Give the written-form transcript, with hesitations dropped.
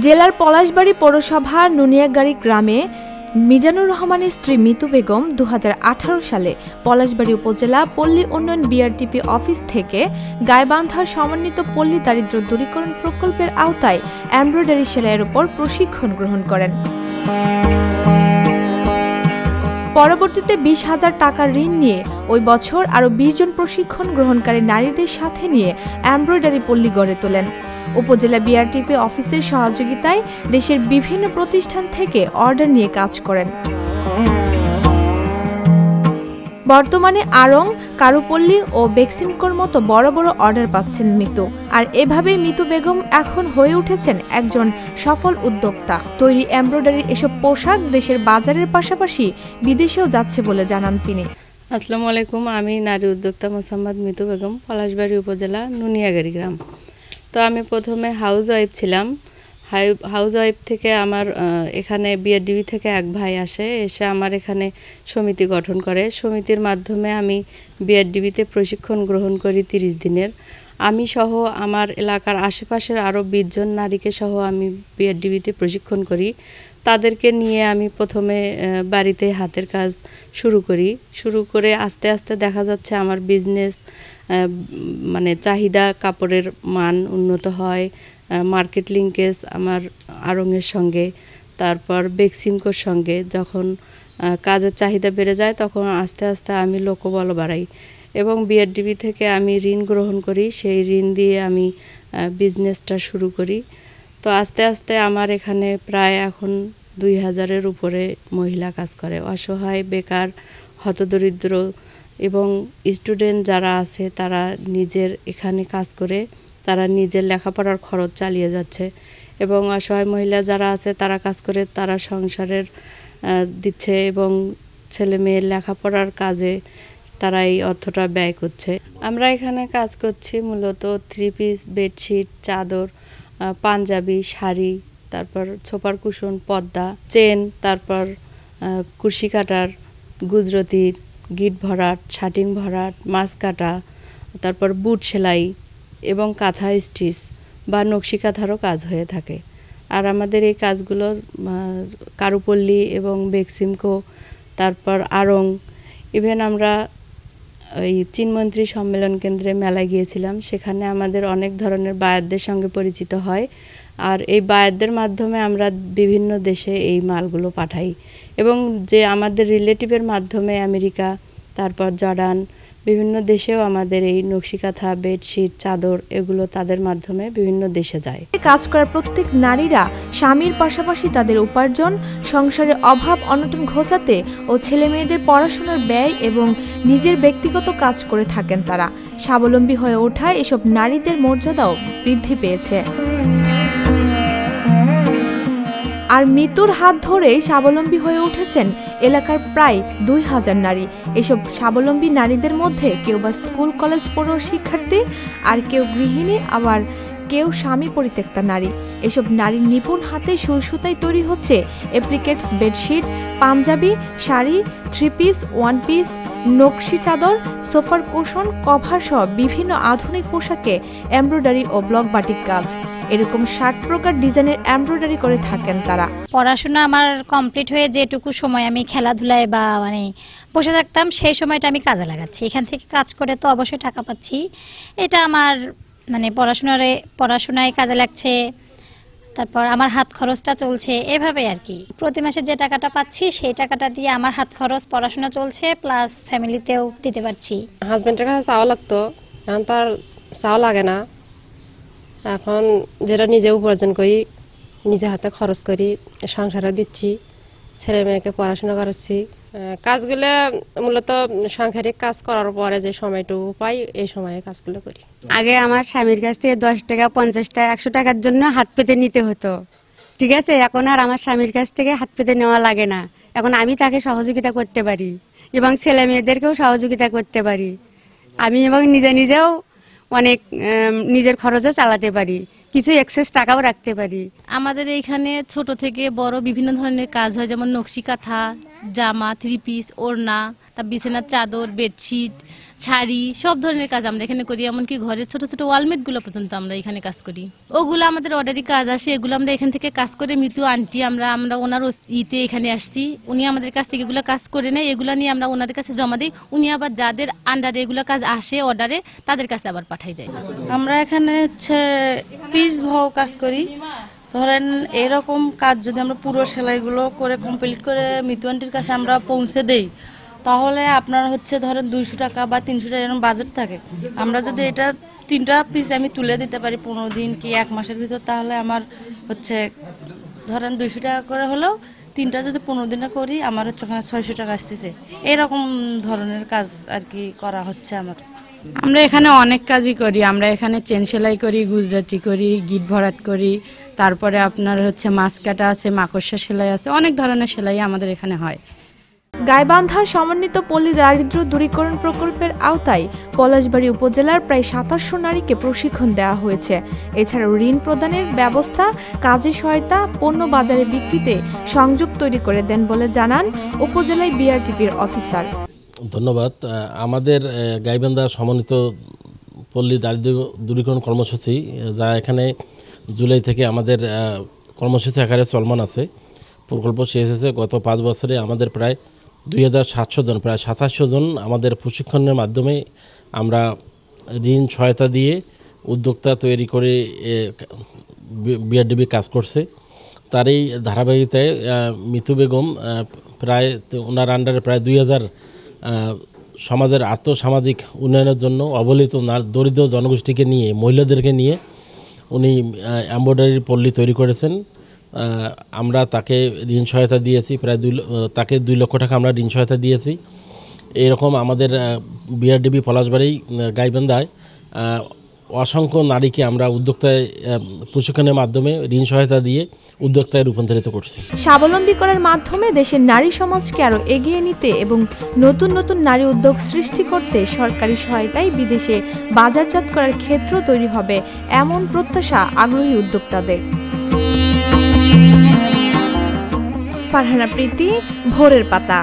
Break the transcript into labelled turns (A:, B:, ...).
A: জেলার পলাশবাড়ী পৌরসভার নুনিয়াগাড়ি গ্রামে মিজানুর রহমানের স্ত্রী মিতু বেগম 2018 সালে পলাশবাড়ী উপজেলা পল্লী উন্নয়ন বিআরটিপি অফিস থেকে গাইবান্ধা সমন্বিত পল্লী দারিদ্র্য দূরীকরণ প্রকল্পের আওতায় এমব্রয়ডারি সেলাইয়ের উপর প্রশিক্ষণ গ্রহণ করেন। পরবর্তীতে 20,000 টাকার ঋণ নিয়ে ওই বছর আরও 20 জন প্রশিক্ষণ গ্রহণকারী নারীদের সাথে নিয়ে এমব্রয়ডারি পল্লী গড়ে তোলেন। উপজেলা বিআরটিপি অফিসের সহযোগিতায় দেশের বিভিন্ন প্রতিষ্ঠান থেকে অর্ডার নিয়ে কাজ করেন। বর্তমানে আড়ং, কারুপল্লী ও বেক্সিমকোর মতো বড় বড় অর্ডার পাচ্ছেন মিতু। আর এভাবেই মিতু বেগম এখন হয়ে উঠেছেন একজন সফল উদ্যোক্তা। তৈরি এমব্রয়ডারির এসব পোশাক দেশের বাজারের পাশাপাশি বিদেশেও যাচ্ছে বলে জানান তিনি।
B: আসসালামু আলাইকুম, আমি নারী উদ্যোক্তা মোসাম্মদ মিতু বেগম, পলাশবাড়ী উপজেলা নুনিয়াগাড়ি গ্রাম। তো আমি প্রথমে হাউস ওয়াইফ ছিলাম। হাউস ওয়াইফ থেকে আমার এখানে বিআরডিবি থেকে এক ভাই এসে আমার এখানে সমিতি গঠন করে। সমিতির মাধ্যমে আমি বিআরডিবিতে প্রশিক্ষণ গ্রহণ করি 30 দিনের। আমি সহ আমার এলাকার আশেপাশের আরও 20 জন নারীকে সহ আমি বিআরডিবিতে প্রশিক্ষণ করি। তাদেরকে নিয়ে আমি প্রথমে বাড়িতে হাতের কাজ শুরু করে আস্তে আস্তে দেখা যাচ্ছে আমার বিজনেস মানে চাহিদা, কাপড়ের মান উন্নত হয়। মার্কেট লিঙ্কেজ আমার আড়ংয়ের সঙ্গে, তারপর বেক্সিমকোর সঙ্গে যখন কাজের চাহিদা বেড়ে যায় তখন আস্তে আস্তে আমি লোকবল বাড়াই এবং বিআরডিবি থেকে আমি ঋণ গ্রহণ করি। সেই ঋণ দিয়ে আমি বিজনেসটা শুরু করি। তো আস্তে আস্তে আমার এখানে প্রায় এখন 2000-এর উপরে মহিলা কাজ করে। অসহায়, বেকার, হতদরিদ্র এবং স্টুডেন্ট যারা আছে তারা নিজের এখানে কাজ করে তারা নিজের লেখাপড়ার খরচ চালিয়ে যাচ্ছে এবং অসহায় মহিলা যারা আছে তারা কাজ করে তারা সংসারের দিচ্ছে এবং ছেলে মেয়ের লেখাপড়ার কাজে তারা এই অর্থটা ব্যয় করছে। আমরা এখানে কাজ করছি মূলত 3 পিস, বেডশিট, চাদর, পাঞ্জাবি, শাড়ি, তারপর ছোপার কুশন, পর্দা, চেন, তারপর কুর্শি কাটার, গুজরতির, গিট ভরাট, শাটিং ভরাট, মাছ কাটা, তারপর বুট সেলাই এবং কাঁথা স্টিচ বা নকশি কাঁথারও কাজ হয়ে থাকে। আর আমাদের এই কাজগুলো কারুপল্লী এবং বেক্সিমকো, তারপর আড়ং, ইভেন আমরা ওই চীনমন্ত্রী সম্মেলন কেন্দ্রে মেলায় গিয়েছিলাম। সেখানে আমাদের অনেক ধরনের বায়ারদের সঙ্গে পরিচিত হয়। আর এই বায়ারদের মাধ্যমে আমরা বিভিন্ন দেশে এই মালগুলো পাঠাই এবং যে আমাদের রিলেটিভের মাধ্যমে আমেরিকা, তারপর জর্ডান, বিভিন্ন দেশেও আমাদের এই নকশি কাঁথা, বেডশিট, চাদর এগুলো তাদের মাধ্যমে বিভিন্ন দেশে যায়।
A: কাজ করা প্রত্যেক নারীরা স্বামীর পাশাপাশি তাদের উপার্জন, সংসারের অভাব অনটন ঘোচাতে ও ছেলে মেয়েদের পড়াশোনার ব্যয় এবং নিজের ব্যক্তিগত কাজ করে থাকেন। তারা স্বাবলম্বী হয়ে ওঠায় এসব নারীদের মর্যাদাও বৃদ্ধি পেয়েছে। আর মিতুর হাত ধরেই স্বাবলম্বী হয়ে উঠেছেন এলাকার প্রায় 2000 নারী। এসব স্বাবলম্বী নারীদের মধ্যে কেউ বা স্কুল কলেজ পড়ুয়া শিক্ষার্থী, আর কেউ গৃহিণী, আবার কেউ স্বামী পরিত্যক্তা নারী। এসব নারীর নিপুণ হাতে সুই সুতায় তৈরি হচ্ছে অ্যাপ্লিকেটস, bedsheet, Punjabi, sari, 3 piece, 1 piece, নকশি চাদর, সোফার কুশন, কভার সহ বিভিন্ন আধুনিক পোশাকে এমব্রয়ডারি ও ব্লক বাটিক কাজ। এরকম 60 প্রকার ডিজাইনের এমব্রয়ডারি করে থাকেন তারা।
C: পড়াশোনা আমার কমপ্লিট হয়ে যেটুকু সময় আমি খেলাধুলায় বা বসে থাকতাম সেই সময়টা আমি কাজে লাগাচ্ছি। এখান থেকে কাজ করে তো অবশ্যই টাকা পাচ্ছি। এটা আমার পড়াশোনায় কাজে লাগছে, তারপর আমার হাত খরচটা চলছে, এভাবে আর কি। প্রতি মাসে যে টাকাটা পাচ্ছি সেই টাকাটা দিয়ে আমার হাত খরচ, পড়াশোনা চলছে, প্লাস ফ্যামিলিতেও দিতে পারছি।
D: হাজব্যান্ডের কাছে চাওয়া লাগতো, এখন তার চাওয়া লাগে না। এখন যেটা নিজে উপার্জন করি, নিজে হাতে খরচ করি, সংসারে দিচ্ছি, ছেলে মেয়েকে পড়াশোনা করাচ্ছি। কাজগুলো মূলত সাংসারিক কাজ করার পরে যে সময়টুকু পাই এই সময়ে কাজগুলো করি।
E: আগে আমার স্বামীর কাছ থেকে 10 টাকা, 50 টাকা, 100 টাকার জন্য হাত পেতে নিতে হতো, ঠিক আছে। এখন আর আমার স্বামীর কাছ থেকে হাত পেতে নেওয়া লাগে না। এখন আমি তাকে সহযোগিতা করতে পারি এবং ছেলে মেয়েদেরকেও সহযোগিতা করতে পারি আমি, এবং নিজেও অনেক নিজের খরচও চালাতে পারি, কিছু এক্সেস টাকাও রাখতে পারি।
F: আমাদের এইখানে ছোট থেকে বড় বিভিন্ন ধরনের কাজ হয়, যেমন নকশি কাঁথা, জামা, 3 পিস, ওড়না, তার বিছানার চাদর, বেডশিট, শাড়ি সব ধরনের কাজ আমরা এখানে করি, এমনকি ঘরের ছোট ছোট ওয়ালমেটগুলো পর্যন্ত আমরা এখানে কাজ করি। ওগুলো আমাদের অর্ডারি কাজ আসে, এগুলো আমরা এখান থেকে কাজ করে মিতু আন্টি আমরা ওনার ইতে এখানে আসছি, উনি আমাদের কাছ থেকে এগুলো কাজ করে নেয়, এগুলো নিয়ে আমরা ওনাদের কাছে জমা দিই, উনি আবার যাদের আন্ডারে এগুলো কাজ আসে অর্ডারে তাদের কাছে আবার পাঠাই দেয়।
B: আমরা এখানে হচ্ছে পিস ভাও কাজ করি। ধরেন এরকম কাজ যদি আমরা পুরো সেলাইগুলো করে কমপ্লিট করে মিতু আন্টির কাছে আমরা পৌঁছে দেই, তাহলে আপনার হচ্ছে ধরেন 200 টাকা বা 300 টাকা এরকম বাজেট থাকে। আমরা যদি এটা 3টা পিস আমি তুলে দিতে পারি 15 দিন কি 1 মাসের ভিতর, তাহলে আমার হচ্ছে ধরেন 200 টাকা করে হলেও 3টা যদি 15 দিনে করি আমার হচ্ছে ওখানে 600 টাকা আসতেছে। এরকম ধরনের কাজ আর কি করা হচ্ছে আমার।
G: আমরা এখানে অনেক কাজই করি, আমরা এখানে চেন সেলাই করি, গুজরাটি করি, গিট ভরাট করি, তারপরে আপনার হচ্ছে মাছ কাটা আছে, মাকড়সা সেলাই আছে, অনেক ধরনের সেলাই আমাদের এখানে হয়।
A: গাইবান্ধা সমন্বিত পল্লী দারিদ্র্য দূরীকরণ প্রকল্পের আওতায় পলাশবাড়ী উপজেলার প্রায় 2700 নারীকে প্রশিক্ষণ দেওয়া হয়েছে। এছাড়াও ঋণ প্রদানের ব্যবস্থা, কাজে সহায়তা, পণ্য বাজারে বিক্রিতে সংযোগ তৈরি করে দেন বলে জানান উপজেলায় বিআরটিপির অফিসার।
H: ধন্যবাদ। আমাদের গাইবান্ধা সমন্বিত পল্লী দারিদ্র্য দূরীকরণ কর্মসূচি, যা এখানে জুলাই থেকে আমাদের কর্মসূচি আকারে চলমান আছে। প্রকল্প শেষ হয়েছে। গত 5 বছরে আমাদের প্রায় 2700 জন, প্রায় 2700 জন আমাদের প্রশিক্ষণের মাধ্যমে আমরা ঋণ সহায়তা দিয়ে উদ্যোক্তা তৈরি করে বিআরডিবি কাজ করছে। তার এই ধারাবাহিকতায় মিতু বেগম প্রায় ওনার আন্ডারে প্রায় 2000 সমাজের আর্থসামাজিক উন্নয়নের জন্য অবহেলিত দরিদ্র জনগোষ্ঠীকে নিয়ে, মহিলাদেরকে নিয়ে উনি এমব্রয়ডারি পল্লী তৈরি করেছেন। আমরা তাকে ঋণ সহায়তা দিয়েছি, প্রায় তাকে 2 লক্ষ টাকা আমরা ঋণ সহায়তা দিয়েছি। এইরকম আমাদের বিআরডিবি পলাশবাড়ী গাইবান্ধায় অসংখ্য নারীকে আমরা উদ্যোক্তায় প্রশিক্ষণের মাধ্যমে ঋণ সহায়তা দিয়ে উদ্যোক্তায় রূপান্তরিত করছি।
A: স্বাবলম্বী করার মাধ্যমে দেশের নারী সমাজকে আরও এগিয়ে নিতে এবং নতুন নতুন নারী উদ্যোগ সৃষ্টি করতে সরকারি সহায়তায় বিদেশে বাজারজাত করার ক্ষেত্র তৈরি হবে, এমন প্রত্যাশা আগ্রহী উদ্যোক্তাদের। ফারহানা প্রীতি, ভোরের পাতা।